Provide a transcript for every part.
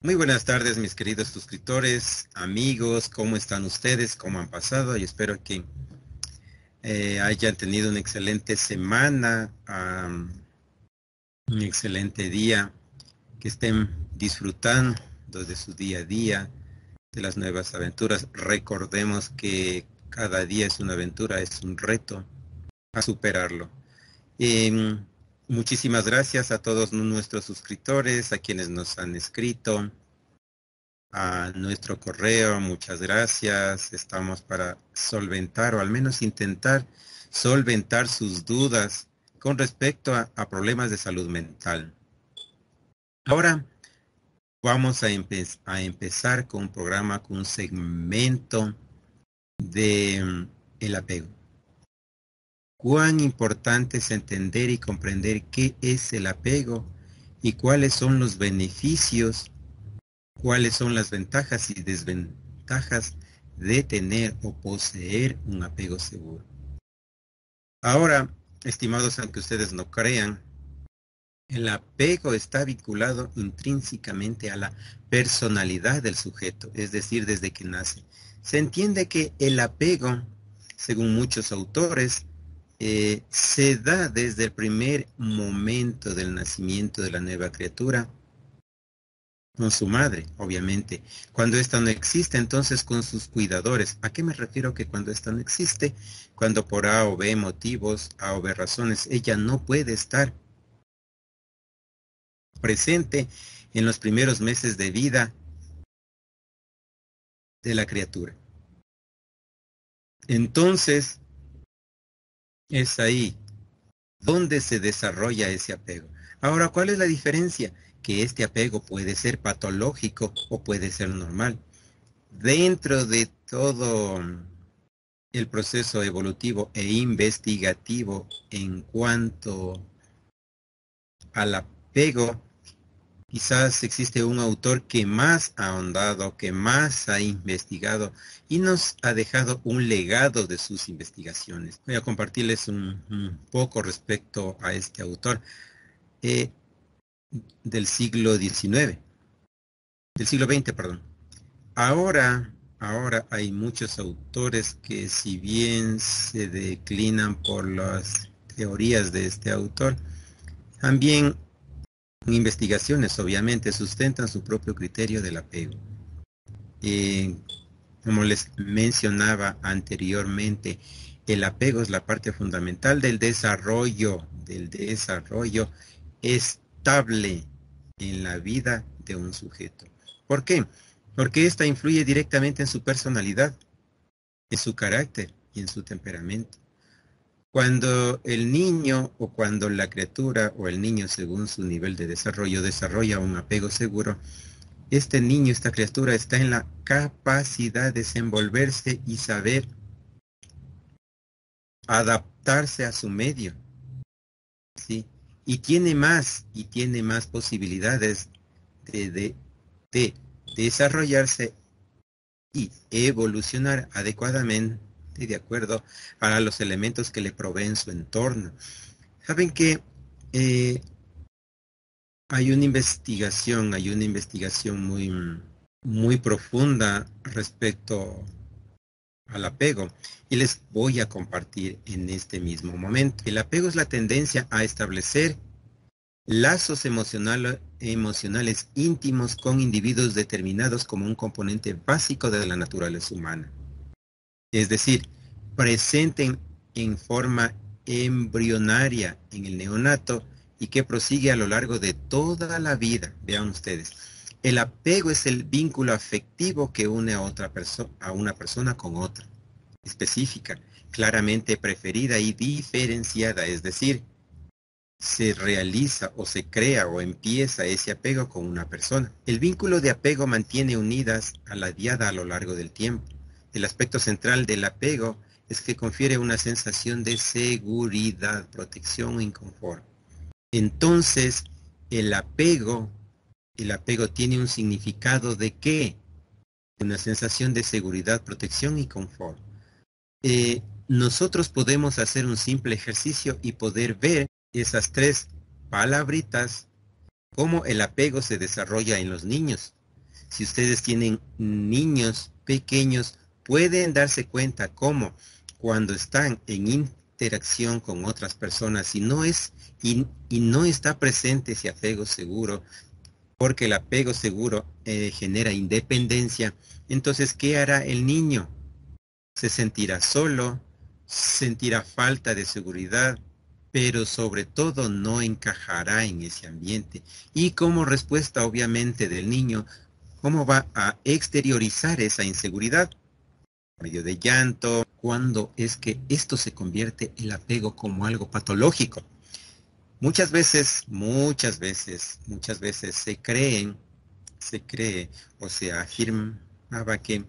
Muy buenas tardes, mis queridos suscriptores, amigos, ¿cómo están ustedes? ¿Cómo han pasado? Y espero que hayan tenido una excelente semana, un excelente día, que estén disfrutando de su día a día, de las nuevas aventuras. Recordemos que cada día es una aventura, es un reto a superarlo. Em, Muchísimas gracias a todos nuestros suscriptores, a quienes nos han escrito a nuestro correo. Muchas gracias. Estamos para solventar o al menos intentar solventar sus dudas con respecto a problemas de salud mental. Ahora vamos a empezar con un programa, con un segmento de el apego. Cuán importante es entender y comprender qué es el apego y cuáles son los beneficios, cuáles son las ventajas y desventajas de tener o poseer un apego seguro. Ahora, estimados, aunque ustedes no crean, el apego está vinculado intrínsecamente a la personalidad del sujeto, es decir, desde que nace. Se entiende que el apego, según muchos autores, se da desde el primer momento del nacimiento de la nueva criatura, con su madre, obviamente. Cuando ésta no existe, entonces con sus cuidadores. ¿A qué me refiero que cuando ésta no existe? Cuando por A o B motivos, A o B razones, ella no puede estar presente en los primeros meses de vida de la criatura. Entonces, es ahí donde se desarrolla ese apego. Ahora, ¿cuál es la diferencia? Que este apego puede ser patológico o puede ser normal. Dentro de todo el proceso evolutivo e investigativo en cuanto al apego, quizás existe un autor que más ha ahondado, que más ha investigado y nos ha dejado un legado de sus investigaciones. Voy a compartirles un poco respecto a este autor del siglo XIX, del siglo XX, perdón. Ahora hay muchos autores que, si bien se declinan por las teorías de este autor, también investigaciones obviamente sustentan su propio criterio del apego. Como les mencionaba anteriormente, el apego es la parte fundamental del desarrollo estable en la vida de un sujeto. ¿Por qué? Porque esta influye directamente en su personalidad, en su carácter y en su temperamento. Cuando el niño o cuando la criatura o el niño, según su nivel de desarrollo, desarrolla un apego seguro, este niño, esta criatura está en la capacidad de desenvolverse y saber adaptarse a su medio, ¿sí? Y tiene más posibilidades de desarrollarse y evolucionar adecuadamente de acuerdo a los elementos que le proveen su entorno. Saben que hay una investigación muy profunda respecto al apego y les voy a compartir en este mismo momento. El apego es la tendencia a establecer lazos emocionales íntimos con individuos determinados como un componente básico de la naturaleza humana. Es decir, presente en forma embrionaria en el neonato y que prosigue a lo largo de toda la vida. Vean ustedes, el apego es el vínculo afectivo que une a una persona con otra, específica, claramente preferida y diferenciada, es decir, se realiza o se crea o empieza ese apego con una persona. El vínculo de apego mantiene unidas a la diada a lo largo del tiempo. El aspecto central del apego es que confiere una sensación de seguridad, protección y confort. Entonces, el apego tiene un significado de ¿qué? Una sensación de seguridad, protección y confort. Nosotros podemos hacer un simple ejercicio y poder ver esas tres palabritas, cómo el apego se desarrolla en los niños. Si ustedes tienen niños pequeños, pueden darse cuenta cómo cuando están en interacción con otras personas y no está presente ese apego seguro, porque el apego seguro genera independencia, entonces, ¿qué hará el niño? Se sentirá solo, sentirá falta de seguridad, pero sobre todo no encajará en ese ambiente. Y como respuesta, obviamente, del niño, ¿cómo va a exteriorizar esa inseguridad? Por medio de llanto, cuando es que esto se convierte el apego como algo patológico. Muchas veces se cree o se afirmaba que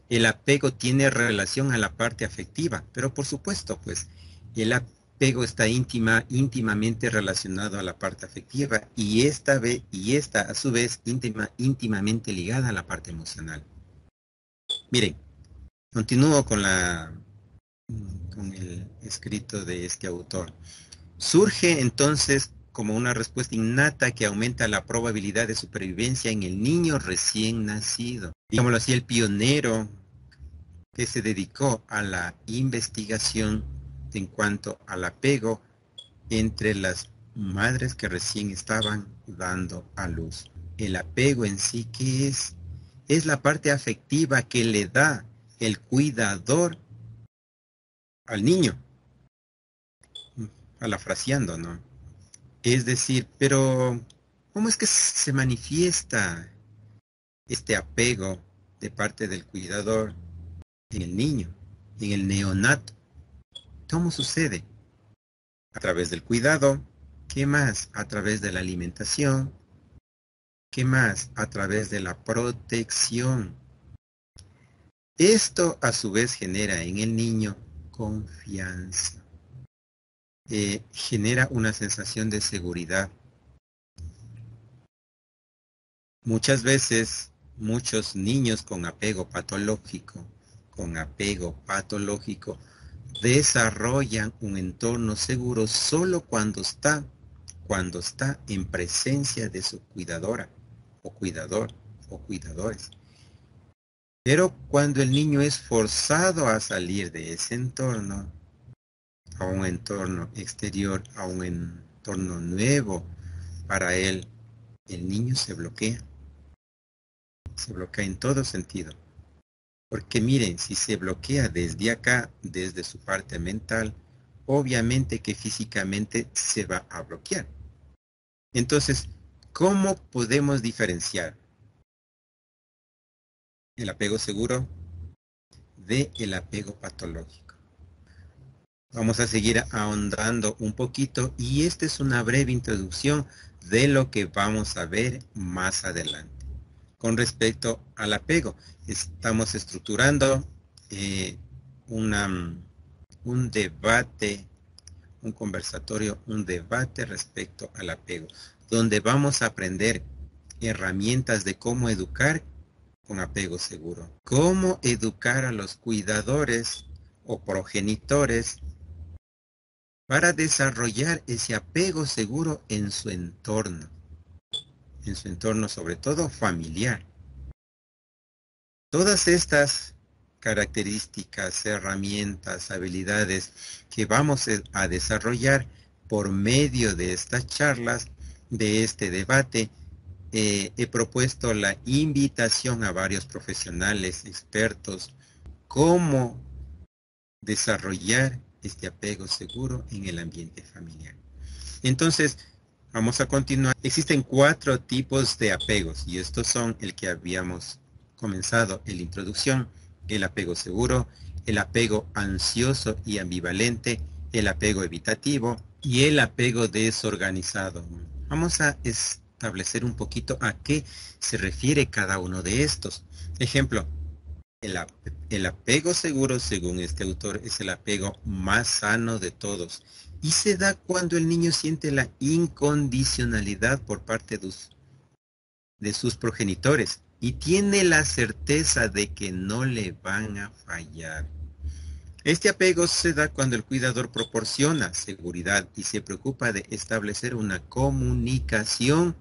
el apego tiene relación a la parte afectiva, pero por supuesto, pues, el apego está íntimamente relacionado a la parte afectiva y esta a su vez íntimamente ligada a la parte emocional. Miren, continúo con el escrito de este autor. Surge entonces como una respuesta innata que aumenta la probabilidad de supervivencia en el niño recién nacido. Digámoslo así, el pionero que se dedicó a la investigación en cuanto al apego entre las madres que recién estaban dando a luz. El apego en sí, ¿qué es? Es la parte afectiva que le da el cuidador al niño, parafraseando, ¿no? Es decir, pero ¿cómo es que se manifiesta este apego de parte del cuidador en el niño, en el neonato? ¿Cómo sucede? A través del cuidado. ¿Qué más? A través de la alimentación. ¿Qué más? A través de la protección. Esto a su vez genera en el niño confianza. Genera una sensación de seguridad. Muchas veces, muchos niños con apego patológico, desarrollan un entorno seguro solo cuando está en presencia de su cuidadora o cuidador o cuidadores. Pero cuando el niño es forzado a salir de ese entorno, a un entorno exterior, a un entorno nuevo para él, el niño se bloquea en todo sentido. Porque miren, si se bloquea desde acá, desde su parte mental, obviamente que físicamente se va a bloquear. Entonces, ¿cómo podemos diferenciar el apego seguro del apego patológico? Vamos a seguir ahondando un poquito y esta es una breve introducción de lo que vamos a ver más adelante. Con respecto al apego, estamos estructurando un debate, un conversatorio, un debate respecto al apego, donde vamos a aprender herramientas de cómo educar con apego seguro, cómo educar a los cuidadores o progenitores para desarrollar ese apego seguro en su entorno sobre todo familiar. Todas estas características, herramientas, habilidades que vamos a desarrollar por medio de estas charlas, de este debate, he propuesto la invitación a varios profesionales, expertos, cómo desarrollar este apego seguro en el ambiente familiar. Entonces, vamos a continuar. Existen 4 tipos de apegos y estos son el que habíamos comenzado en la introducción: el apego seguro, el apego ansioso y ambivalente, el apego evitativo y el apego desorganizado. Vamos a establecer un poquito a qué se refiere cada uno de estos. Ejemplo, el apego seguro, según este autor, es el apego más sano de todos y se da cuando el niño siente la incondicionalidad por parte de sus progenitores y tiene la certeza de que no le van a fallar. Este apego se da cuando el cuidador proporciona seguridad y se preocupa de establecer una comunicación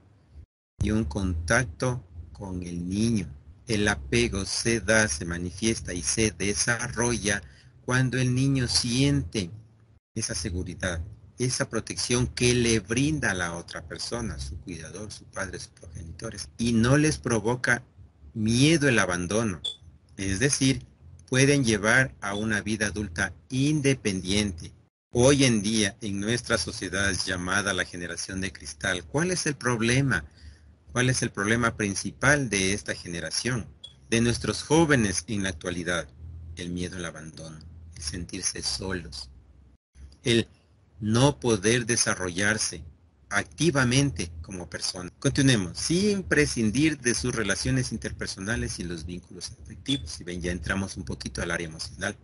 y un contacto con el niño. El apego se da, se manifiesta y se desarrolla cuando el niño siente esa seguridad, esa protección que le brinda a la otra persona, su cuidador, su padre, sus progenitores, y no les provoca miedo el abandono. Es decir, pueden llevar a una vida adulta independiente. Hoy en día, en nuestra sociedad llamada la generación de cristal, ¿cuál es el problema? ¿Cuál es el problema principal de esta generación? De nuestros jóvenes en la actualidad. El miedo al abandono, el sentirse solos, el no poder desarrollarse activamente como persona. Continuemos, sin prescindir de sus relaciones interpersonales y los vínculos afectivos. Si ven, ya entramos un poquito al área emocional.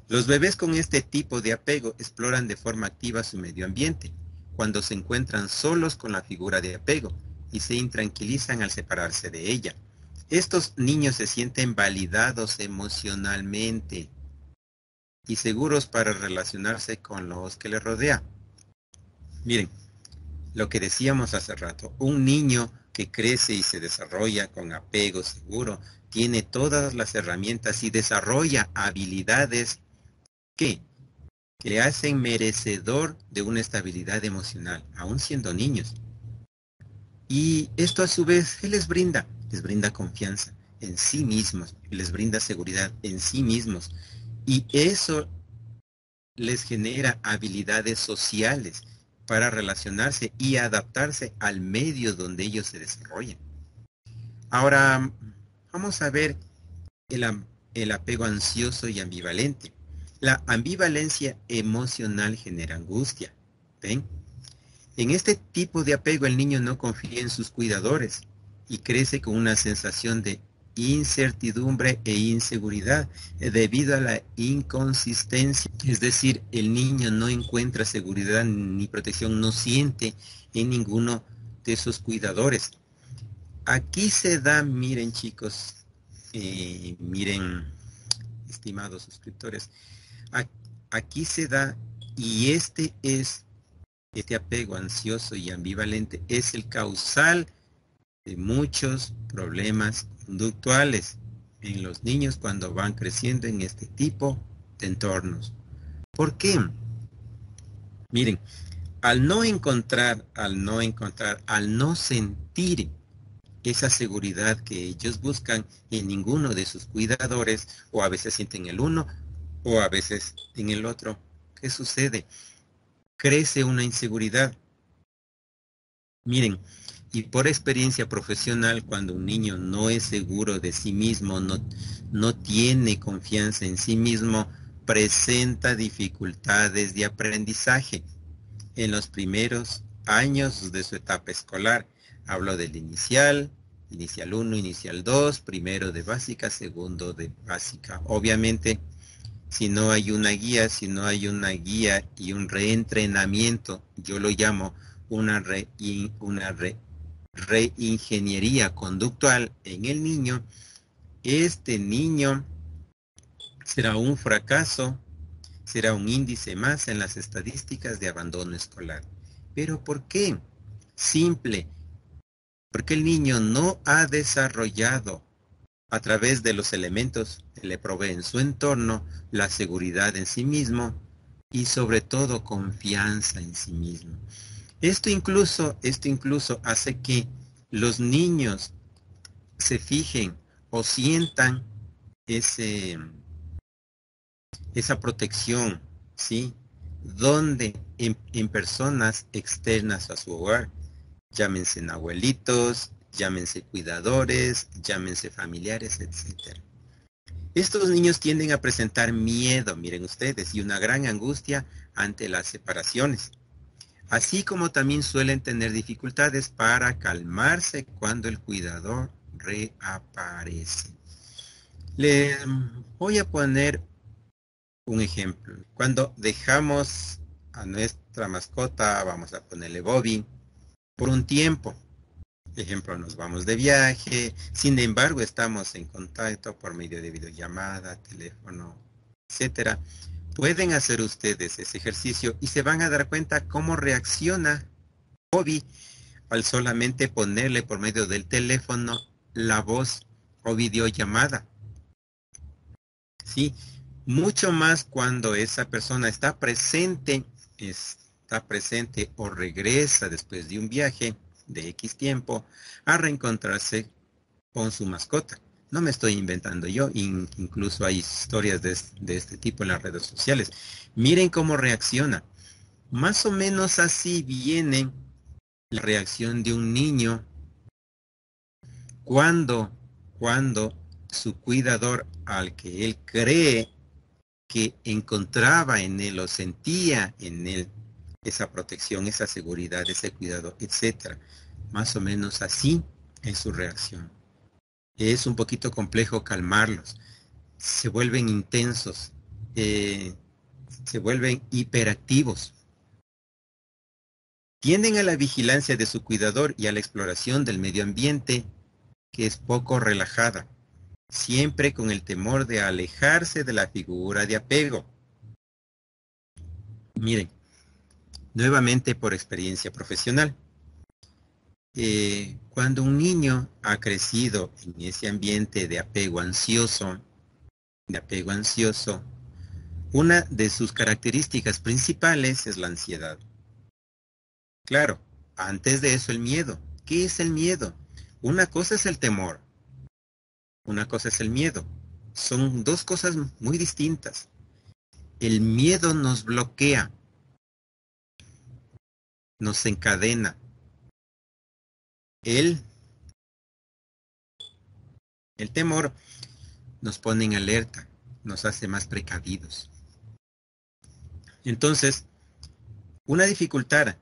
Los bebés con este tipo de apego exploran de forma activa su medio ambiente, cuando se encuentran solos con la figura de apego y se intranquilizan al separarse de ella. Estos niños se sienten validados emocionalmente y seguros para relacionarse con los que les rodea. Miren, lo que decíamos hace rato, un niño que crece y se desarrolla con apego seguro, tiene todas las herramientas y desarrolla habilidades que le hacen merecedor de una estabilidad emocional, aún siendo niños. Y esto a su vez, ¿qué les brinda? Les brinda confianza en sí mismos, les brinda seguridad en sí mismos. Y eso les genera habilidades sociales para relacionarse y adaptarse al medio donde ellos se desarrollan. Ahora, vamos a ver el apego ansioso y ambivalente. La ambivalencia emocional genera angustia. ¿Ven? En este tipo de apego el niño no confía en sus cuidadores y crece con una sensación de incertidumbre e inseguridad debido a la inconsistencia. Es decir, el niño no encuentra seguridad ni protección, no siente en ninguno de sus cuidadores. Aquí se da, miren chicos, miren estimados suscriptores, aquí se da, y este apego ansioso y ambivalente es el causal de muchos problemas conductuales en los niños cuando van creciendo en este tipo de entornos. ¿Por qué? Miren, al no sentir esa seguridad que ellos buscan en ninguno de sus cuidadores, o a veces sienten el uno, o a veces en el otro, ¿qué sucede? Crece una inseguridad. Miren, y por experiencia profesional, cuando un niño no es seguro de sí mismo, no tiene confianza en sí mismo, presenta dificultades de aprendizaje en los primeros años de su etapa escolar. Hablo del inicial 1, inicial 2, primero de básica, segundo de básica. Obviamente, si no hay una guía y un reentrenamiento, yo lo llamo una reingeniería conductual en el niño, este niño será un fracaso, será un índice más en las estadísticas de abandono escolar. ¿Pero por qué? Simple, porque el niño no ha desarrollado a través de los elementos que le proveen su entorno la seguridad en sí mismo y sobre todo confianza en sí mismo. Esto incluso hace que los niños se fijen o sientan esa protección, ¿sí? Donde en personas externas a su hogar, llámense abuelitos, llámense cuidadores, llámense familiares, etc. Estos niños tienden a presentar miedo, miren ustedes, y una gran angustia ante las separaciones, así como también suelen tener dificultades para calmarse cuando el cuidador reaparece. Les voy a poner un ejemplo. Cuando dejamos a nuestra mascota, vamos a ponerle Bobby, por un tiempo. Ejemplo, nos vamos de viaje, sin embargo estamos en contacto por medio de videollamada, teléfono, etcétera. Pueden hacer ustedes ese ejercicio y se van a dar cuenta cómo reacciona Bobby al solamente ponerle por medio del teléfono la voz o videollamada. ¿Sí? Mucho más cuando esa persona está presente o regresa después de un viaje de X tiempo a reencontrarse con su mascota. No me estoy inventando yo, incluso hay historias de este tipo en las redes sociales. Miren cómo reacciona. Más o menos así viene la reacción de un niño cuando, cuando su cuidador, al que él cree que encontraba en él o sentía en él esa protección, esa seguridad, ese cuidado, etcétera. Más o menos así es su reacción. Es un poquito complejo calmarlos. Se vuelven intensos, se vuelven hiperactivos. Tienden a la vigilancia de su cuidador y a la exploración del medio ambiente, que es poco relajada, siempre con el temor de alejarse de la figura de apego. Miren, nuevamente por experiencia profesional. Cuando un niño ha crecido en ese ambiente de apego ansioso, una de sus características principales es la ansiedad. Claro, antes de eso el miedo. ¿Qué es el miedo? Una cosa es el temor, una cosa es el miedo. Son dos cosas muy distintas. El miedo nos bloquea, nos encadena. El temor nos pone en alerta, nos hace más precavidos. Entonces, una dificultad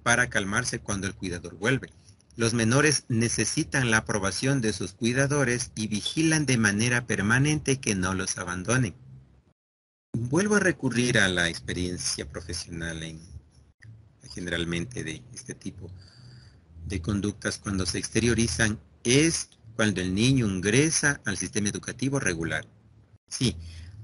para calmarse cuando el cuidador vuelve. Los menores necesitan la aprobación de sus cuidadores y vigilan de manera permanente que no los abandonen. Vuelvo a recurrir a la experiencia profesional generalmente de este tipo de conductas cuando se exteriorizan es cuando el niño ingresa al sistema educativo regular. Sí,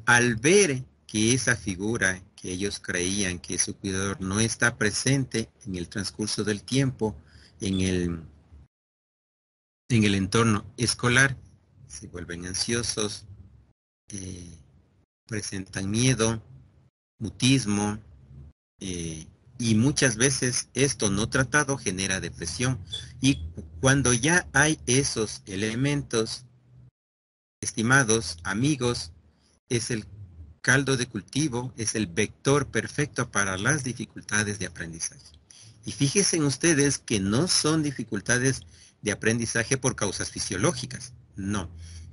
al ver que esa figura que ellos creían que su cuidador no está presente en el transcurso del tiempo, en el entorno escolar, se vuelven ansiosos, presentan miedo, mutismo, y muchas veces esto no tratado genera depresión. Y cuando ya hay esos elementos, estimados amigos, es el caldo de cultivo, es el vector perfecto para las dificultades de aprendizaje. Y fíjense en ustedes que no son dificultades de aprendizaje por causas fisiológicas, no.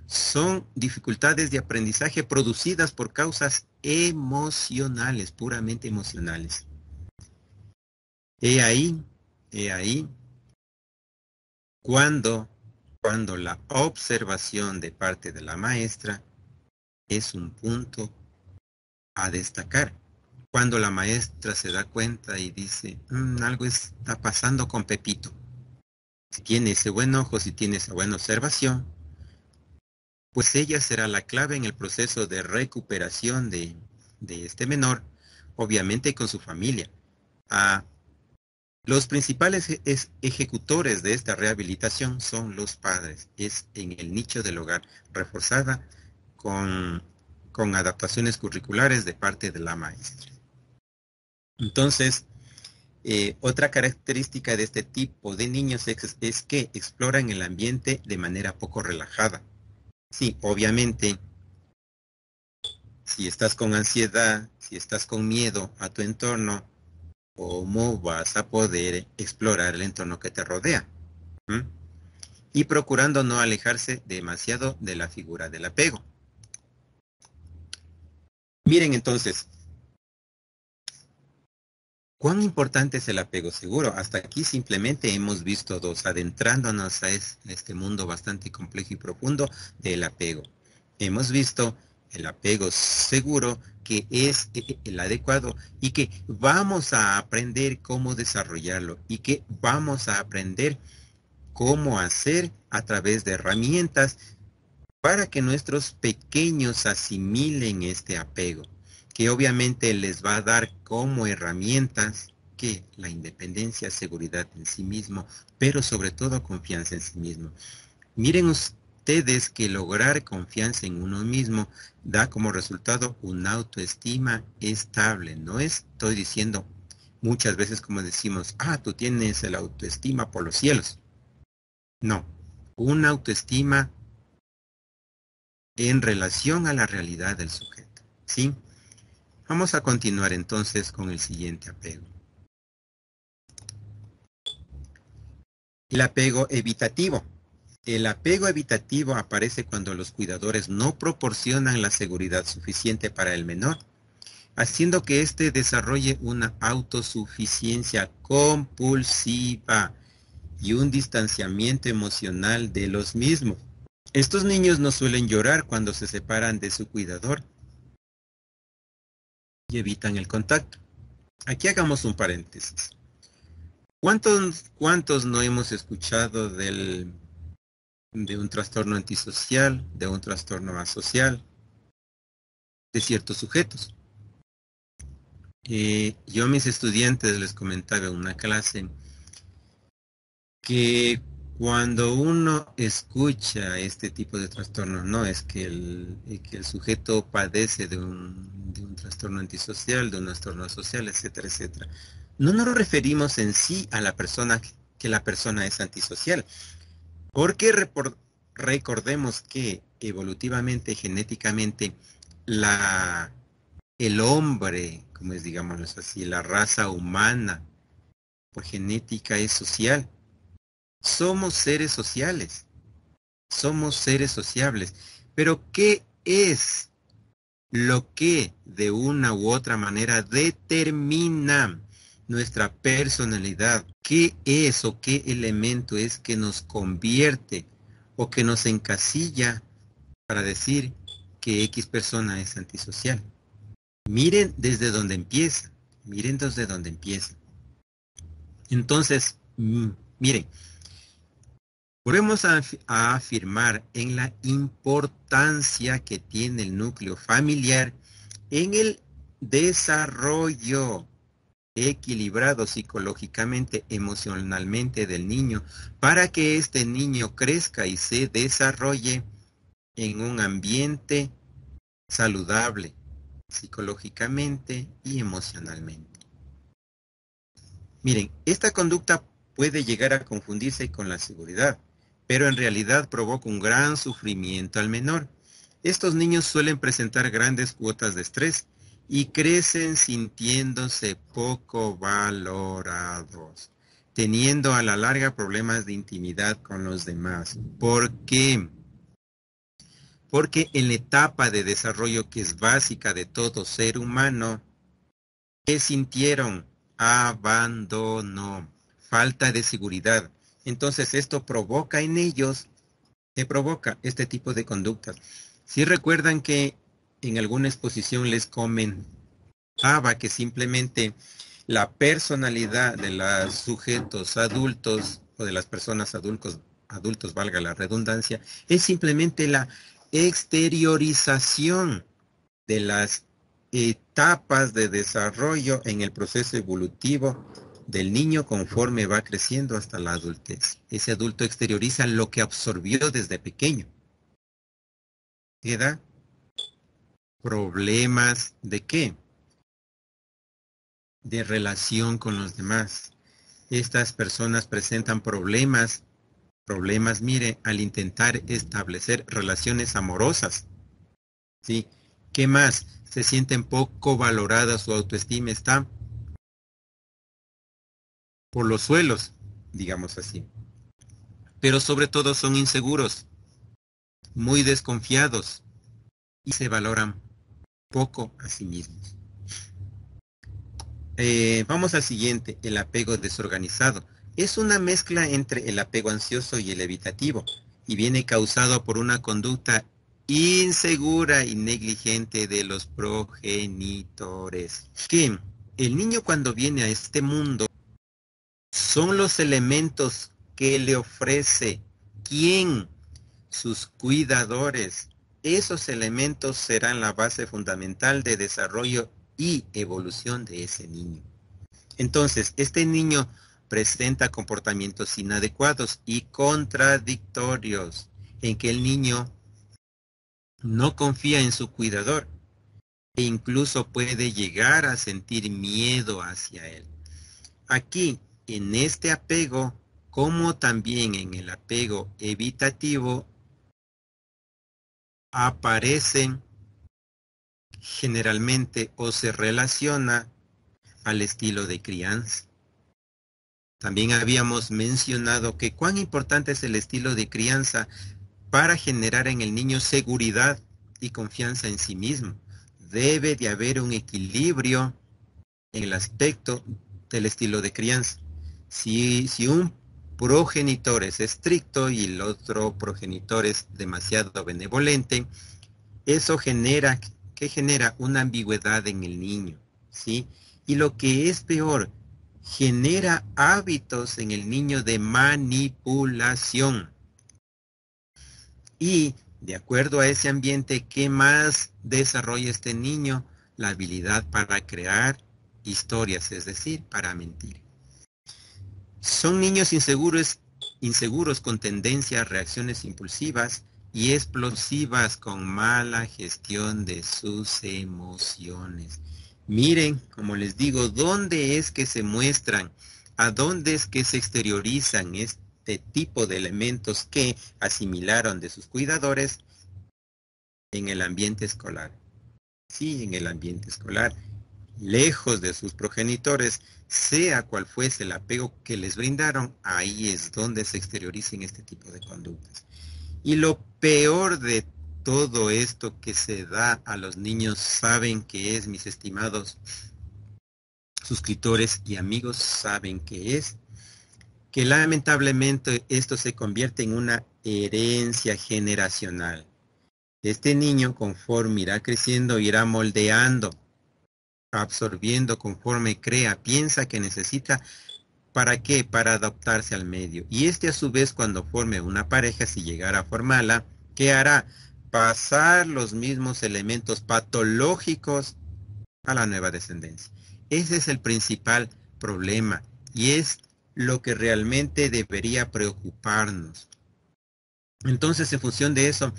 Son dificultades de aprendizaje producidas por causas emocionales, puramente emocionales. He ahí, cuando la observación de parte de la maestra es un punto a destacar. Cuando la maestra se da cuenta y dice, algo está pasando con Pepito. Si tiene ese buen ojo, si tiene esa buena observación, pues ella será la clave en el proceso de recuperación de este menor, obviamente con su familia. Los principales ejecutores de esta rehabilitación son los padres. Es en el nicho del hogar, reforzada con adaptaciones curriculares de parte de la maestra. Entonces, otra característica de este tipo de niños es que exploran el ambiente de manera poco relajada. Sí, obviamente, si estás con ansiedad, si estás con miedo a tu entorno, ¿cómo vas a poder explorar el entorno que te rodea? Y procurando no alejarse demasiado de la figura del apego. Miren entonces, ¿cuán importante es el apego seguro? Hasta aquí simplemente hemos visto dos, adentrándonos a este mundo bastante complejo y profundo del apego. Hemos visto el apego seguro, que es el adecuado y que vamos a aprender cómo desarrollarlo y que vamos a aprender cómo hacer a través de herramientas para que nuestros pequeños asimilen este apego, que obviamente les va a dar como herramientas ¿Qué? La independencia, seguridad en sí mismo, pero sobre todo confianza en sí mismo. Miren ustedes que lograr confianza en uno mismo da como resultado una autoestima estable. No estoy diciendo muchas veces como decimos, tú tienes el autoestima por los cielos. No, una autoestima en relación a la realidad del sujeto. ¿Sí? Vamos a continuar entonces con el siguiente apego. El apego evitativo. El apego evitativo aparece cuando los cuidadores no proporcionan la seguridad suficiente para el menor, haciendo que éste desarrolle una autosuficiencia compulsiva y un distanciamiento emocional de los mismos. Estos niños no suelen llorar cuando se separan de su cuidador y evitan el contacto. Aquí hagamos un paréntesis. ¿Cuántos no hemos escuchado de un trastorno antisocial, de un trastorno asocial, de ciertos sujetos? Yo a mis estudiantes les comentaba en una clase que cuando uno escucha este tipo de trastornos, no es que el sujeto padece de un trastorno antisocial, de un trastorno social, etcétera, etcétera. No nos referimos en sí a la persona, que la persona es antisocial, porque recordemos que evolutivamente, genéticamente, el hombre, como es, digámoslo así, la raza humana, por genética es social. Somos seres sociales, somos seres sociables. Pero ¿qué es lo que de una u otra manera determina nuestra personalidad? ¿Qué es o qué elemento es que nos convierte o que nos encasilla para decir que X persona es antisocial? Miren desde dónde empieza, miren desde dónde empieza. Entonces, miren, volvemos a afirmar en la importancia que tiene el núcleo familiar en el desarrollo equilibrado psicológicamente, emocionalmente del niño, para que este niño crezca y se desarrolle en un ambiente saludable psicológicamente y emocionalmente. Miren, esta conducta puede llegar a confundirse con la seguridad, pero en realidad provoca un gran sufrimiento al menor. Estos niños suelen presentar grandes cuotas de estrés y crecen sintiéndose poco valorados, teniendo a la larga problemas de intimidad con los demás. ¿Por qué? Porque en la etapa de desarrollo que es básica de todo ser humano, ¿qué sintieron? Abandono, falta de seguridad. Entonces esto provoca en ellos, ¿qué provoca? Este tipo de conductas. Si recuerdan que en alguna exposición les comentaba que simplemente la personalidad de los sujetos adultos o de las personas adultos, valga la redundancia, es simplemente la exteriorización de las etapas de desarrollo en el proceso evolutivo del niño conforme va creciendo hasta la adultez. Ese adulto exterioriza lo que absorbió desde pequeño. ¿Queda? ¿Problemas de qué? De relación con los demás. Estas personas presentan problemas, mire, al intentar establecer relaciones amorosas. ¿Sí? ¿Qué más? Se sienten poco valoradas, su autoestima está por los suelos, digamos así. Pero sobre todo son inseguros, muy desconfiados y se valoran poco a sí mismos. Vamos al siguiente, el apego desorganizado. Es una mezcla entre el apego ansioso y el evitativo y viene causado por una conducta insegura y negligente de los progenitores. Que el niño cuando viene a este mundo son los elementos que le ofrece ¿quién? Sus cuidadores. Esos elementos serán la base fundamental de desarrollo y evolución de ese niño. Entonces, este niño presenta comportamientos inadecuados y contradictorios, en que el niño no confía en su cuidador e incluso puede llegar a sentir miedo hacia él. Aquí, en este apego, como también en el apego evitativo, aparecen generalmente o se relaciona al estilo de crianza. También habíamos mencionado que cuán importante es el estilo de crianza para generar en el niño seguridad y confianza en sí mismo. Debe de haber un equilibrio en el aspecto del estilo de crianza. Si un progenitor es estricto y el otro progenitor es demasiado benevolente, eso genera una ambigüedad en el niño, ¿sí? Y lo que es peor, genera hábitos en el niño de manipulación. Y de acuerdo a ese ambiente, ¿qué más desarrolla este niño? La habilidad para crear historias, es decir, para mentir. Son niños inseguros con tendencia a reacciones impulsivas y explosivas con mala gestión de sus emociones. Miren, como les digo, ¿dónde es que se muestran? ¿A dónde es que se exteriorizan este tipo de elementos que asimilaron de sus cuidadores? En el ambiente escolar. Sí, en el ambiente escolar, lejos de sus progenitores, sea cual fuese el apego que les brindaron, ahí es donde se exteriorizan este tipo de conductas. Y lo peor de todo esto que se da a los niños, saben que es, mis estimados suscriptores y amigos, saben que lamentablemente esto se convierte en una herencia generacional. Este niño, conforme irá creciendo, irá moldeando, absorbiendo conforme crea, piensa que necesita. ¿Para qué? Para adaptarse al medio. Y este a su vez, cuando forme una pareja, si llegara a formarla, ¿qué hará? Pasar los mismos elementos patológicos a la nueva descendencia. Ese es el principal problema y es lo que realmente debería preocuparnos. Entonces, en función de eso,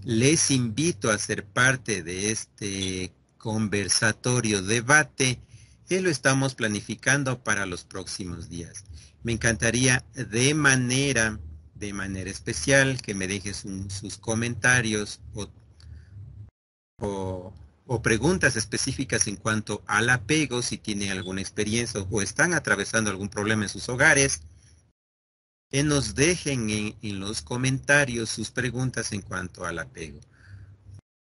les invito a ser parte de este conversatorio debate que lo estamos planificando para los próximos días. Me encantaría de manera especial que me dejes sus comentarios o, o preguntas específicas en cuanto al apego, si tienen alguna experiencia o están atravesando algún problema en sus hogares, que nos dejen en los comentarios sus preguntas en cuanto al apego.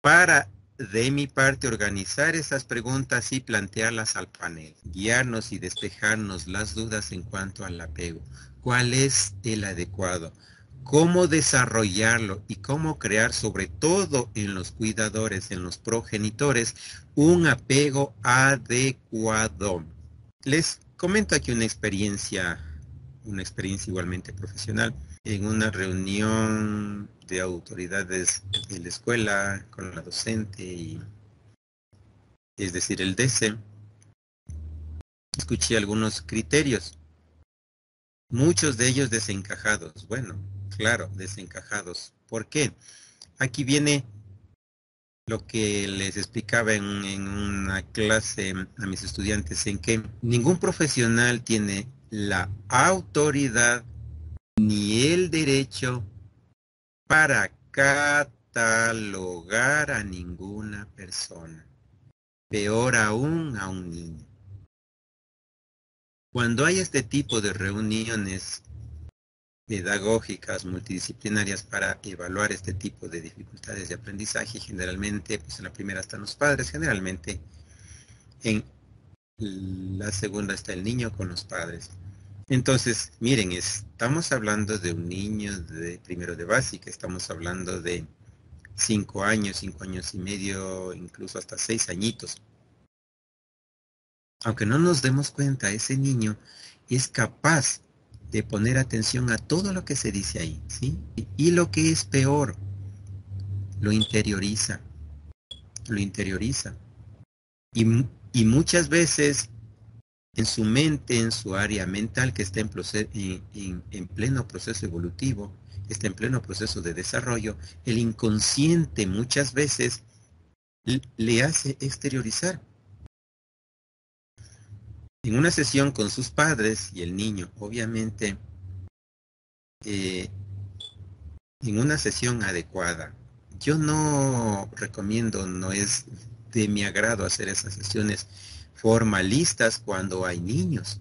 Para, de mi parte, organizar esas preguntas y plantearlas al panel, guiarnos y despejarnos las dudas en cuanto al apego. ¿Cuál es el adecuado? ¿Cómo desarrollarlo y cómo crear, sobre todo en los cuidadores, en los progenitores, un apego adecuado? Les comento aquí una experiencia igualmente profesional. En una reunión de autoridades de la escuela con la docente, es decir, el DC, escuché algunos criterios, muchos de ellos desencajados. Bueno, claro, desencajados. ¿Por qué? Aquí viene lo que les explicaba en una clase a mis estudiantes, en que ningún profesional tiene la autoridad ni el derecho para catalogar a ninguna persona, peor aún a un niño. Cuando hay este tipo de reuniones pedagógicas multidisciplinarias para evaluar este tipo de dificultades de aprendizaje, generalmente, pues en la primera están los padres, generalmente en la segunda está el niño con los padres. Entonces, miren, estamos hablando de un niño de primero de básica, estamos hablando de 5 años y medio, incluso hasta 6 añitos. Aunque no nos demos cuenta, ese niño es capaz de poner atención a todo lo que se dice ahí, ¿sí? Y lo que es peor, lo interioriza, lo interioriza. Y muchas veces en su mente, en su área mental, que está en pleno proceso evolutivo, está en pleno proceso de desarrollo, el inconsciente muchas veces le hace exteriorizar. En una sesión con sus padres y el niño, obviamente, en una sesión adecuada, yo no recomiendo, no es de mi agrado hacer esas sesiones formalistas cuando hay niños.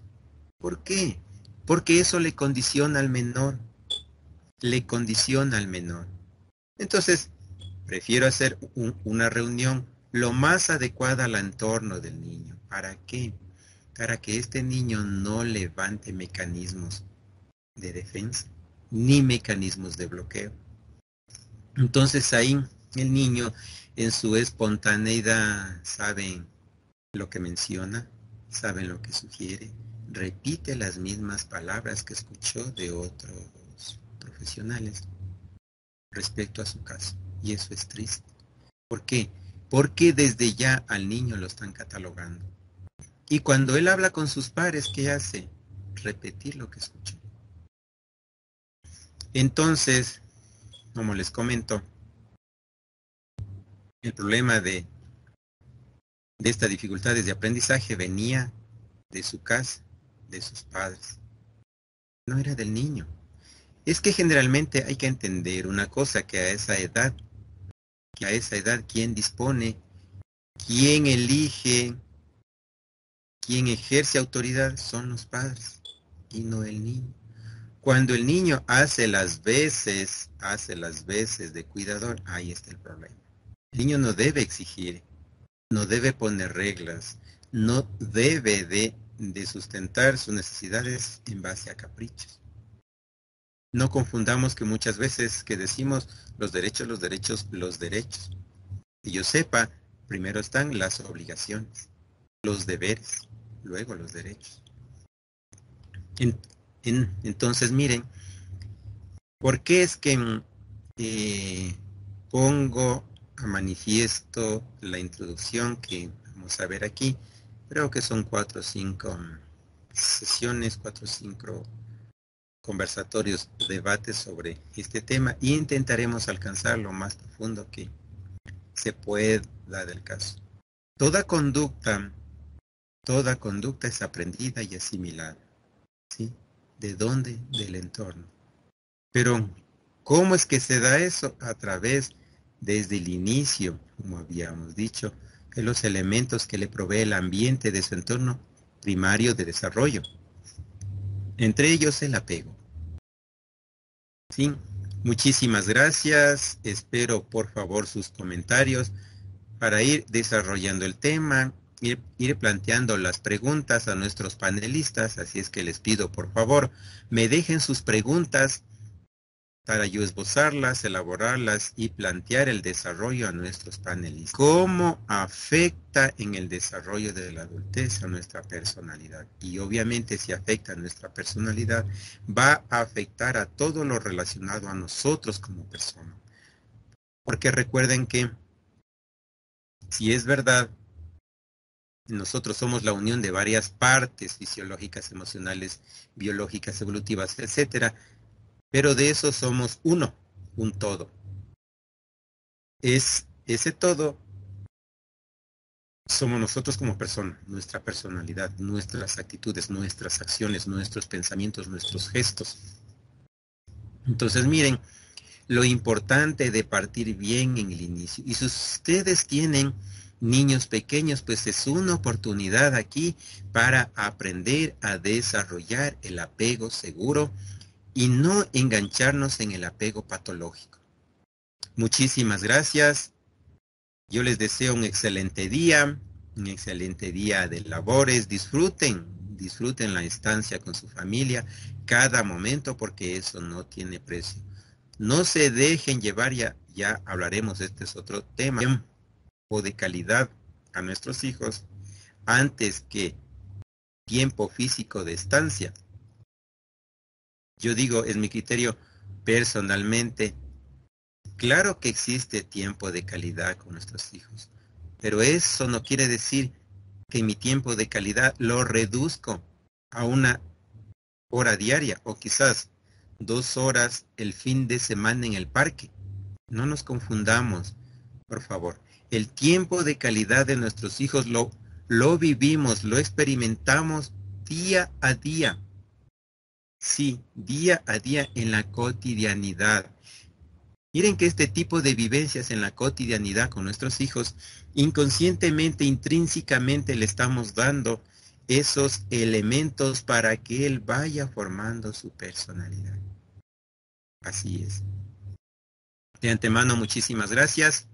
¿Por qué? Porque eso le condiciona al menor, le condiciona al menor. Entonces, prefiero hacer una reunión lo más adecuada al entorno del niño. ¿Para qué? Para que este niño no levante mecanismos de defensa ni mecanismos de bloqueo. Entonces ahí el niño en su espontaneidad sabe lo que menciona, sabe lo que sugiere, repite las mismas palabras que escuchó de otros profesionales respecto a su caso. Y eso es triste. ¿Por qué? Porque desde ya al niño lo están catalogando. Y cuando él habla con sus pares, ¿qué hace? Repetir lo que escuchó. Entonces, como les comento, el problema de estas dificultades de aprendizaje venía de su casa, de sus padres. No era del niño. Es que generalmente hay que entender una cosa, que a esa edad, quien dispone, quien elige, quien ejerce autoridad son los padres y no el niño. Cuando el niño hace las veces de cuidador, ahí está el problema. El niño no debe exigir, no debe poner reglas, no debe de sustentar sus necesidades en base a caprichos. No confundamos que muchas veces que decimos los derechos, los derechos, los derechos. Que yo sepa, primero están las obligaciones, los deberes, luego los derechos. Entonces, miren, ¿por qué es que pongo a manifiesto la introducción que vamos a ver aquí? Creo que son 4 o 5 sesiones, 4 o 5 conversatorios, debates sobre este tema, y intentaremos alcanzar lo más profundo que se pueda del caso. Toda conducta es aprendida y asimilada, ¿sí? ¿De dónde? Del entorno. Pero, ¿cómo es que se da eso? A través, desde el inicio, como habíamos dicho, de los elementos que le provee el ambiente de su entorno primario de desarrollo. Entre ellos el apego. ¿Sí? Muchísimas gracias. Espero, por favor, sus comentarios para ir desarrollando el tema, ir planteando las preguntas a nuestros panelistas. Así es que les pido, por favor, me dejen sus preguntas para yo esbozarlas, elaborarlas y plantear el desarrollo a nuestros panelistas. ¿Cómo afecta en el desarrollo de la adultez a nuestra personalidad? Y obviamente si afecta a nuestra personalidad, va a afectar a todo lo relacionado a nosotros como personas. Porque recuerden que, si es verdad, nosotros somos la unión de varias partes fisiológicas, emocionales, biológicas, evolutivas, etcétera, pero de eso somos uno, un todo. Ese todo somos nosotros como persona, nuestra personalidad, nuestras actitudes, nuestras acciones, nuestros pensamientos, nuestros gestos. Entonces, miren, lo importante de partir bien en el inicio. Y si ustedes tienen niños pequeños, pues es una oportunidad aquí para aprender a desarrollar el apego seguro y no engancharnos en el apego patológico. Muchísimas gracias. Yo les deseo un excelente día de labores. Disfruten la estancia con su familia cada momento, porque eso no tiene precio. No se dejen llevar, ya hablaremos, este es otro tema, tiempo de calidad a nuestros hijos antes que tiempo físico de estancia. Yo digo, es mi criterio personalmente, claro que existe tiempo de calidad con nuestros hijos, pero eso no quiere decir que mi tiempo de calidad lo reduzco a 1 hora diaria o quizás 2 horas el fin de semana en el parque. No nos confundamos, por favor. El tiempo de calidad de nuestros hijos lo vivimos, lo experimentamos día a día. Sí, día a día en la cotidianidad. Miren que este tipo de vivencias en la cotidianidad con nuestros hijos, inconscientemente, intrínsecamente le estamos dando esos elementos para que él vaya formando su personalidad. Así es. De antemano, muchísimas gracias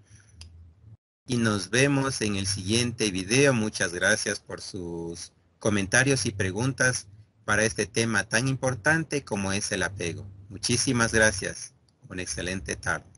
y nos vemos en el siguiente video. Muchas gracias por sus comentarios y preguntas para este tema tan importante como es el apego. Muchísimas gracias. Una excelente tarde.